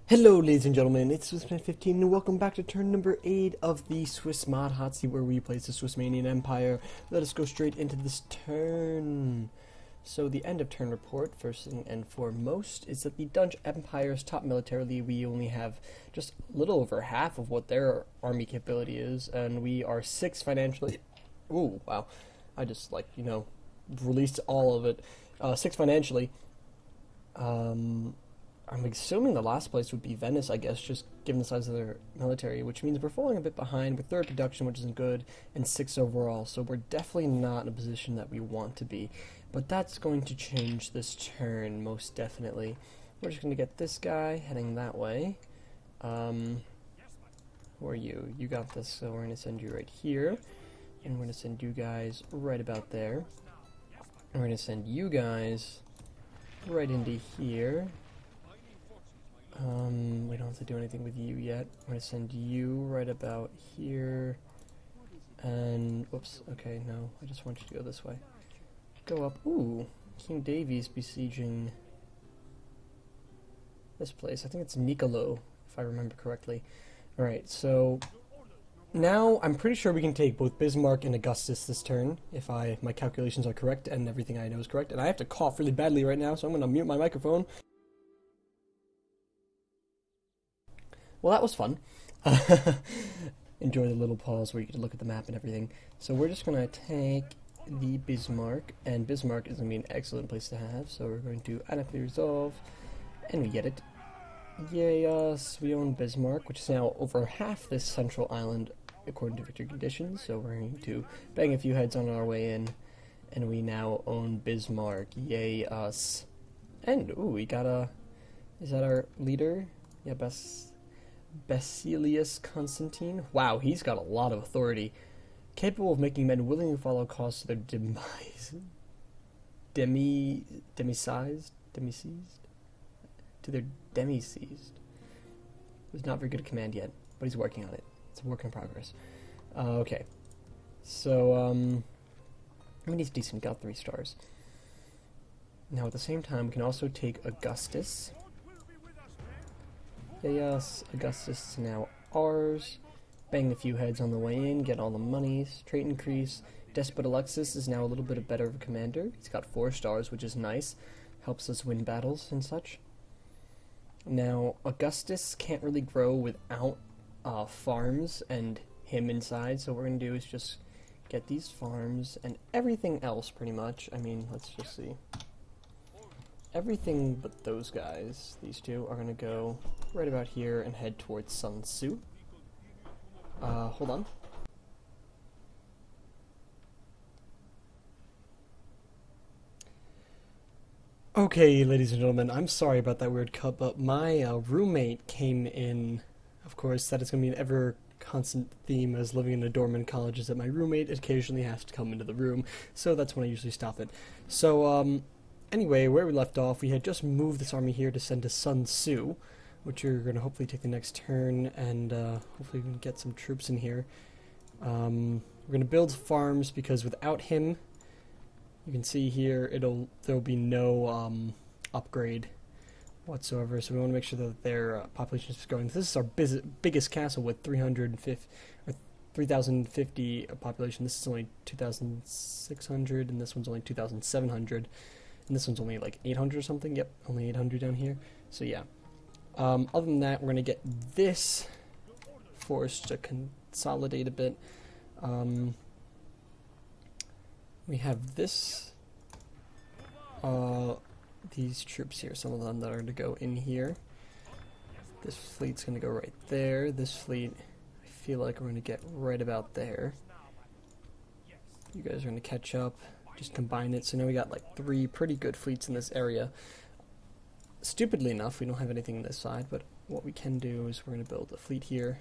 Hello ladies and gentlemen, it's Swissmod15 and welcome back to turn number 8 of the Swissmod Hotseat where we place the Swissmanian Empire. Let us go straight into this turn. So the end of turn report, first and foremost, is that the Dutch Empire's top militarily, we only have just a little over half of what their army capability is, and we are 6 financially. Ooh, wow. I just, released all of it. 6 financially. I'm assuming the last place would be Venice, I guess, just given the size of their military, which means we're falling a bit behind with 3rd production, which isn't good, and 6 overall, so we're definitely not in a position that we want to be. But that's going to change this turn, most definitely. We're just going to get this guy heading that way. Who are you? You got this, so we're going to send you right here, and we're going to send you guys right about there. And we're going to send you guys right into here. We don't have to do anything with you yet. I'm going to send you right about here. And, whoops, okay, no, I just want you to go this way. Go up. Ooh, King Davies besieging this place. I think it's Nicolo, if I remember correctly. Alright, so now I'm pretty sure we can take both Bismarck and Augustus this turn, if my calculations are correct and everything I know is correct. And I have to cough really badly right now, so I'm going to mute my microphone. Well, that was fun. Enjoy the little pause where you get to look at the map and everything. So we're just going to take the Bismarck, and Bismarck is going to be an excellent place to have, so we're going to automatically resolve, and we get it. Yay us, we own Bismarck, which is now over half this central island according to victory conditions, so we're going to bang a few heads on our way in, and we now own Bismarck. Yay us. And, ooh, we got a... Is that our leader? Yeah, Basilius Constantine. Wow, he's got a lot of authority. Capable of making men willingly follow cause to their demise. Demi-seized? To their demi-seized. He's not very good at command yet, but he's working on it. It's a work in progress. Okay. So, I mean, he's decent. Got 3 stars. Now, at the same time, we can also take Augustus. Yes, Augustus is now ours. Bang a few heads on the way in, get all the monies, trait increase. Despot Alexis is now a little bit better of a commander. He's got 4 stars, which is nice. Helps us win battles and such. Now, Augustus can't really grow without farms and him inside, so what we're going to do is just get these farms and everything else, pretty much. I mean, let's just see. Everything but those guys, these 2, are going to go right about here and head towards Sun Tzu. Hold on. Okay, ladies and gentlemen, I'm sorry about that weird cut, but my roommate came in. Of course, that is going to be an ever-constant theme as living in a dorm in college, is that my roommate occasionally has to come into the room, so that's when I usually stop it. So, anyway, where we left off, we had just moved this army here to send to Sun Tzu, which we're going to hopefully take the next turn, and hopefully we can get some troops in here. We're going to build farms, because without him, you can see here, there'll be no upgrade whatsoever, so we want to make sure that their population is growing. This is our biggest castle with 3,050 population. This is only 2,600, and this one's only 2,700. And this one's only like 800 or something. Yep, only 800 down here. So yeah. Other than that, we're going to get this forced to consolidate a bit. We have this, these troops here, some of them that are going to go in here. This fleet's going to go right there. This fleet, I feel like we're going to get right about there. You guys are going to catch up. Just combine it, so now we got like 3 pretty good fleets in this area. Stupidly enough, we don't have anything on this side, but what we can do is we're going to build a fleet here.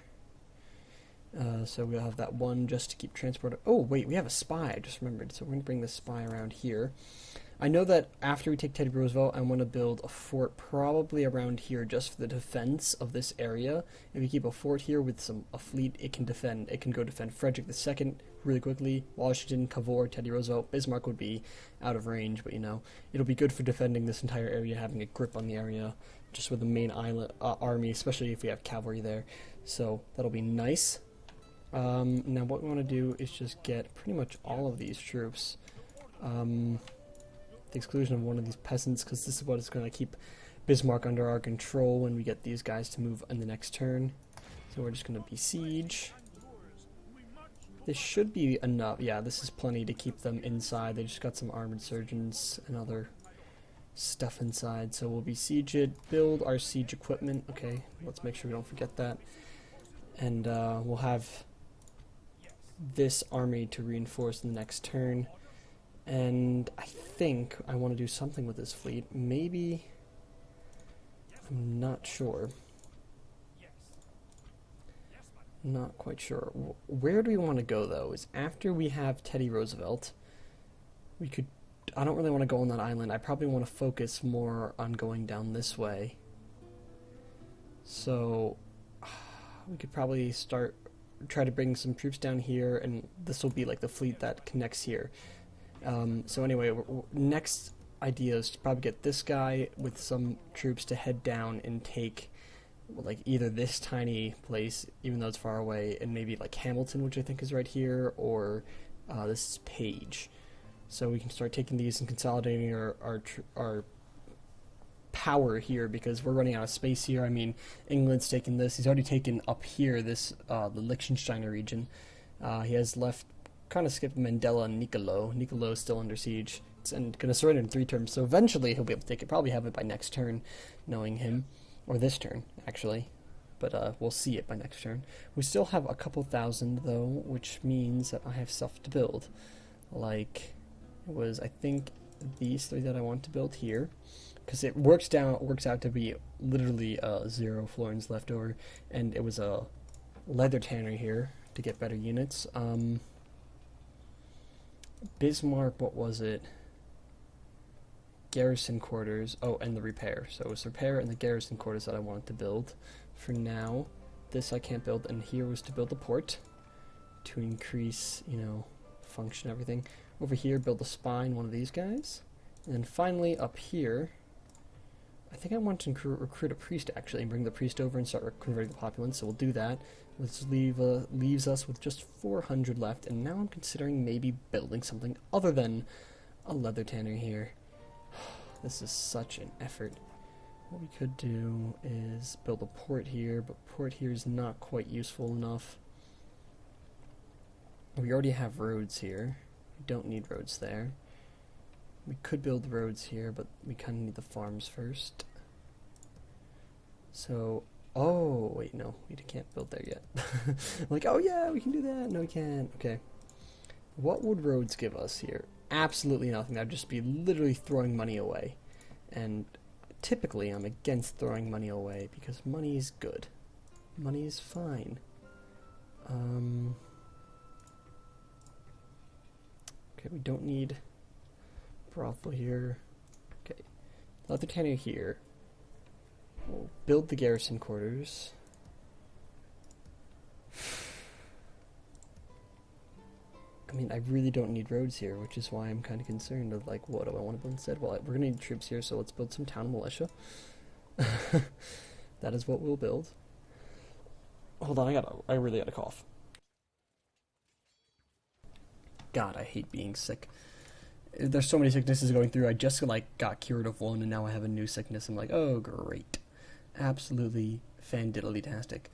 So we'll have that one just to keep transporting. Oh wait, we have a spy, I just remembered, so we're going to bring this spy around here. I know that after we take Teddy Roosevelt, I want to build a fort probably around here just for the defense of this area. If we keep a fort here with a fleet, it can defend. It can go defend Frederick II really quickly. Washington, Cavour, Teddy Roosevelt, Bismarck would be out of range, but you know, it'll be good for defending this entire area, having a grip on the area, just with the main island army, especially if we have cavalry there. So that'll be nice. Now what we want to do is just get pretty much all of these troops, the exclusion of one of these peasants, because this is what is going to keep Bismarck under our control when we get these guys to move in the next turn. So we're just going to besiege. This should be enough. Yeah, this is plenty to keep them inside. They just got some armored surgeons and other stuff inside. So we'll besiege it, build our siege equipment. Okay, let's make sure we don't forget that. And we'll have this army to reinforce in the next turn. And I think I want to do something with this fleet. Maybe... I'm not sure. Not quite sure. Where do we want to go, though? Is after we have Teddy Roosevelt, we could... I don't really want to go on that island. I probably want to focus more on going down this way. So, we could probably try to bring some troops down here, and this will be like the fleet that connects here. So anyway, next idea is to probably get this guy with some troops to head down and take like either this tiny place, even though it's far away, and maybe like Hamilton, which I think is right here, or this is Page. So we can start taking these and consolidating our power here, because we're running out of space here. I mean, England's taken this. He's already taken up here, this the Liechtensteiner region. He has left, kind of skipped Mandela and Niccolo. Niccolo is still under siege and going to surrender in 3 turns. So eventually he'll be able to take it. Probably have it by next turn, knowing him. Or this turn, actually. But we'll see it by next turn. We still have a couple thousand, though, which means that I have stuff to build. Like, it was, I think, these 3 that I want to build here. Because it works out to be literally 0 florins left over. And it was a leather tannery here to get better units. Bismarck, what was it? Garrison quarters. Oh, and the repair. So it was repair and the garrison quarters that I wanted to build. For now, this I can't build, and here was to build a port to increase, you know, function, everything. Over here, build a spine, one of these guys. And then finally, up here, I think I want to recruit a priest, actually, and bring the priest over and start converting the populace, so we'll do that. This leaves us with just 400 left, and now I'm considering maybe building something other than a leather tannery here. This is such an effort. What we could do is build a port here, but port here is not quite useful enough. We already have roads here. We don't need roads there. We could build roads here, but we kind of need the farms first. So, oh, wait, no, we can't build there yet. Like, oh yeah, we can do that. No, we can't. Okay. What would roads give us here? Absolutely nothing. That'd just be literally throwing money away. And typically I'm against throwing money away because money is good. Money is fine. Okay, we don't need brothel here. Okay, leather tannery here. We'll build the garrison quarters. I mean, I really don't need roads here, which is why I'm kind of concerned of, like, what do I want to build instead? Well, we're going to need troops here, so let's build some town militia. That is what we'll build. Hold on, I really gotta cough. God, I hate being sick. There's so many sicknesses going through. I just, like, got cured of one, and now I have a new sickness. I'm like, oh, great. Absolutely fandiddly-tastic.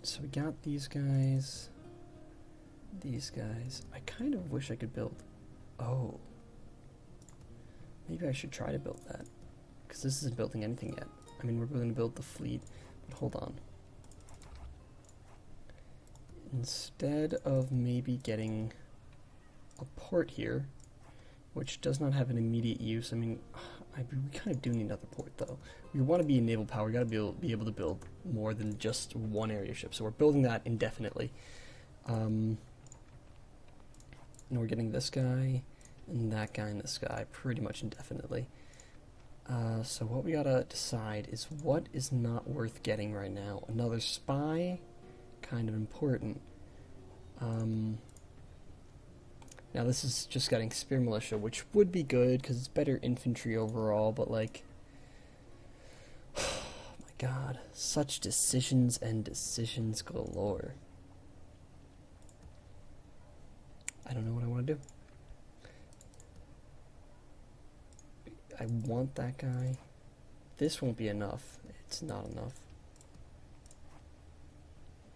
So we got these guys. These guys. I kind of wish I could build... Oh. Maybe I should try to build that. Because this isn't building anything yet. I mean, we're going to build the fleet. But hold on. Instead of maybe getting a port here, which does not have an immediate use, I mean, we kind of do need another port, though. We want to be a naval power. We got to be able to build more than just one area ship. So we're building that indefinitely. And we're getting this guy, and that guy, and this guy pretty much indefinitely. So what we gotta decide is what is not worth getting right now. Another spy, kind of important. Now this is just getting spear militia, which would be good, because it's better infantry overall, but like, god. Such decisions and decisions galore. I don't know what I want to do. I want that guy. This won't be enough. It's not enough.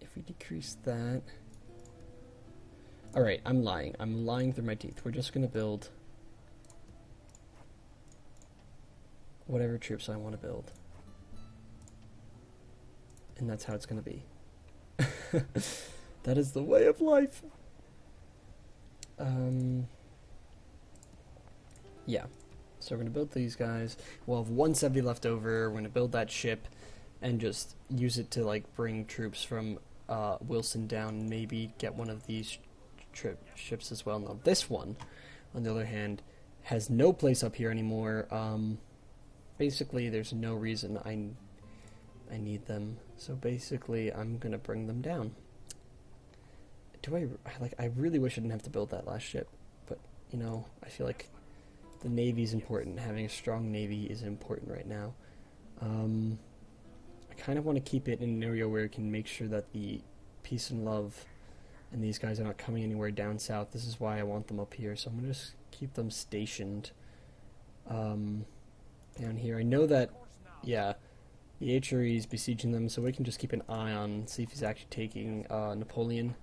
If we decrease that... Alright, I'm lying. I'm lying through my teeth. We're just going to build whatever troops I want to build. And that's how it's going to be. That is the way of life. Yeah. So we're going to build these guys. We'll have 170 left over. We're going to build that ship and just use it to like bring troops from Wilson down and maybe get one of these ships as well. Now this one, on the other hand, has no place up here anymore. Basically, there's no reason I need them. So basically, I'm going to bring them down. I really wish I didn't have to build that last ship, but, you know, I feel like the Navy's important. Having a strong Navy is important right now. I kind of want to keep it in an area where it can make sure that the peace and love and these guys are not coming anywhere down south. This is why I want them up here, so I'm going to just keep them stationed down here. I know that, yeah, the HRE is besieging them, so we can just keep an eye on, see if he's actually taking Napoleon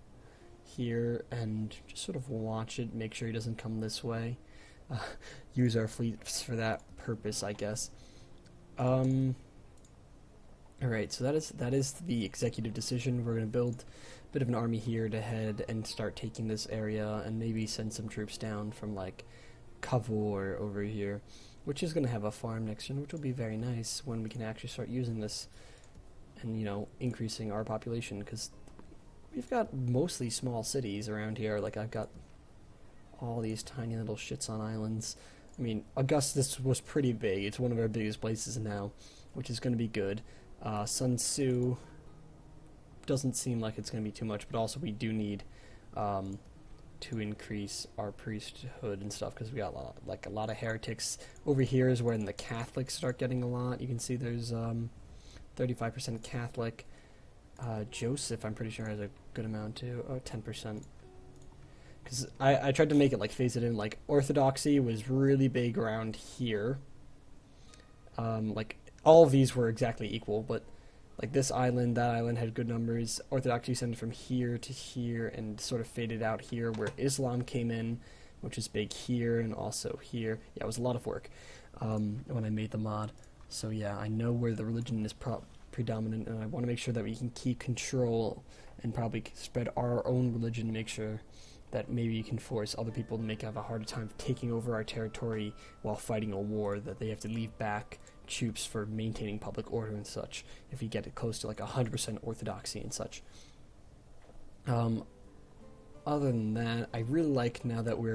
here, and just sort of watch it, make sure he doesn't come this way. Use our fleets for that purpose, I guess. Alright, so that is the executive decision. We're going to build a bit of an army here to head and start taking this area, and maybe send some troops down from, like, Cavour over here, which is going to have a farm next turn, which will be very nice when we can actually start using this and, you know, increasing our population, because we've got mostly small cities around here. Like, I've got all these tiny little shits on islands. I mean, Augustus was pretty big. It's one of our biggest places now, which is going to be good. Sun Tzu doesn't seem like it's going to be too much, but also we do need to increase our priesthood and stuff, because we got a lot of heretics. Over here is when the Catholics start getting a lot. You can see there's 35% Catholic. Joseph, I'm pretty sure, has a good amount too. Oh, 10%. Because I tried to make it, like, phase it in. Like, Orthodoxy was really big around here. Like, all of these were exactly equal, but, like, this island, that island had good numbers. Orthodoxy extended from here to here and sort of faded out here, where Islam came in, which is big here and also here. Yeah, it was a lot of work when I made the mod. So, yeah, I know where the religion is predominant, and I want to make sure that we can keep control and probably spread our own religion, make sure that maybe you can force other people to have a harder time taking over our territory while fighting a war, that they have to leave back troops for maintaining public order and such, if you get it close to like 100% orthodoxy and such. Other than that, I really like, now that we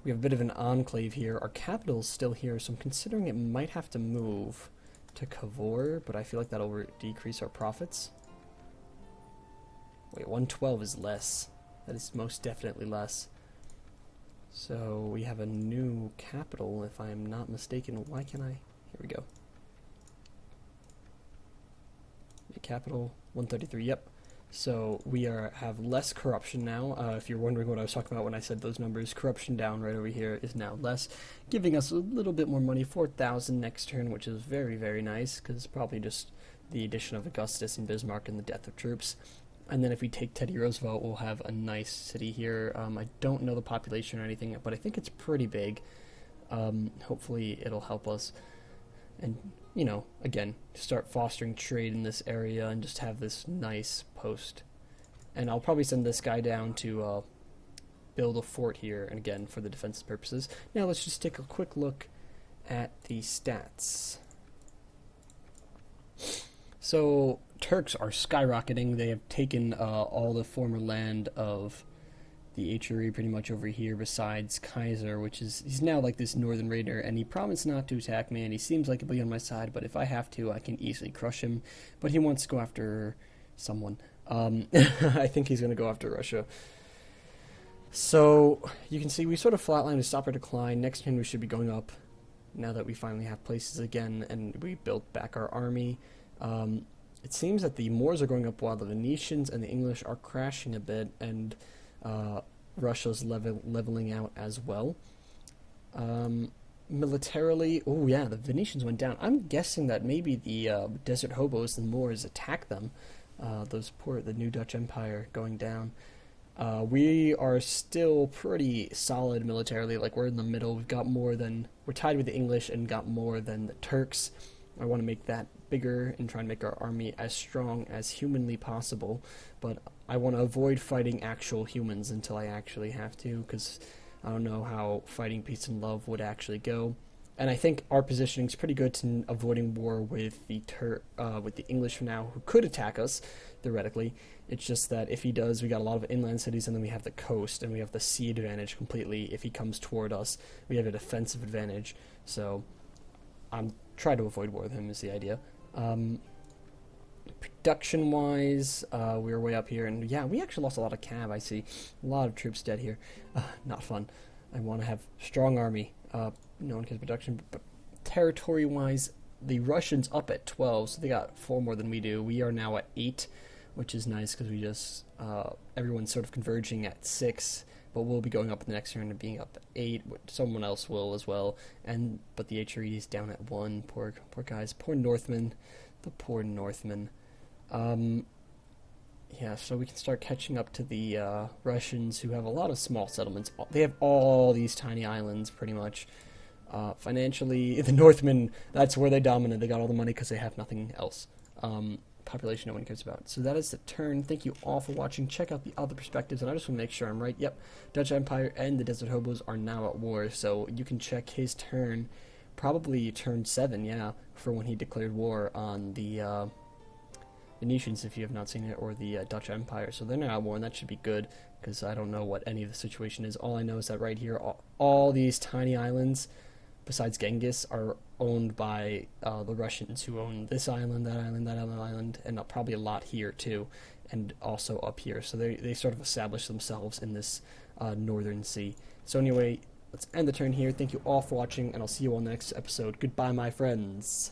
have a bit of an enclave here, our capital's still here, so I'm considering it might have to move to Cavour, but I feel like that'll decrease our profits. Wait, 112 is less. That is most definitely less. So we have a new capital, if I am not mistaken. Why can I? Here we go. Capital 133. Yep. So we have less corruption now. If you're wondering what I was talking about when I said those numbers, corruption down right over here is now less, giving us a little bit more money, 4,000 next turn, which is very, very nice, because it's probably just the addition of Augustus and Bismarck and the death of troops. And then if we take Teddy Roosevelt, we'll have a nice city here. I don't know the population or anything, but I think it's pretty big. Hopefully it'll help us. And, you know, again, start fostering trade in this area and just have this nice post. And I'll probably send this guy down to build a fort here, and again, for the defensive purposes. Now let's just take a quick look at the stats. So, Turks are skyrocketing. They have taken all the former land of the HRE pretty much over here, besides Kaiser, he's now like this northern raider, and he promised not to attack me, and he seems like he'll be on my side, but if I have to, I can easily crush him. But he wants to go after someone. I think he's going to go after Russia. So, you can see we sort of flatlined to stop our decline. Next turn we should be going up. now that we finally have places again and we built back our army. It seems that the Moors are going up while the Venetians and the English are crashing a bit, and Russia's leveling out as well. Militarily, oh yeah, the Venetians went down. I'm guessing that maybe the desert hobos, the Moors, attacked them. The new Dutch Empire going down. We are still pretty solid militarily. Like, we're in the middle. We're tied with the English and got more than the Turks. I want to make that bigger and try and make our army as strong as humanly possible. But I want to avoid fighting actual humans until I actually have to, because I don't know how fighting peace and love would actually go. And I think our positioning is pretty good to avoiding war with the English for now, who could attack us, theoretically. It's just that if he does, we got a lot of inland cities, and then we have the coast, and we have the sea advantage completely. If he comes toward us, we have a defensive advantage. So I'm trying to avoid war with him is the idea. Production-wise, we were way up here, and yeah, we actually lost a lot of cav. I see a lot of troops dead here. Not fun. I want to have strong army. No one cares production, but territory-wise, the Russians up at 12, so they got 4 more than we do. We are now at 8, which is nice because we just everyone's sort of converging at 6, but we'll be going up in the next turn and being up at 8. Someone else will as well, but the HRE is down at 1. Poor guys, poor Northmen, the poor Northmen. Yeah, so we can start catching up to the Russians, who have a lot of small settlements. They have all these tiny islands, pretty much. Financially, the Northmen, that's where they dominate. They got all the money because they have nothing else. Population no one cares about. So that is the turn. Thank you all for watching. Check out the other perspectives, and I just want to make sure I'm right. Yep, Dutch Empire and the Desert Hobos are now at war, so you can check his turn, probably turn 7, yeah, for when he declared war on the Venetians, if you have not seen it, or the Dutch Empire. So they're now at war, and that should be good, because I don't know what any of the situation is. All I know is that right here, all these tiny islands, besides Genghis, are owned by the Russians, who own this island, that island, that other island, and probably a lot here too, and also up here. So they sort of established themselves in this northern sea. So anyway, let's end the turn here. Thank you all for watching, and I'll see you all next episode. Goodbye, my friends.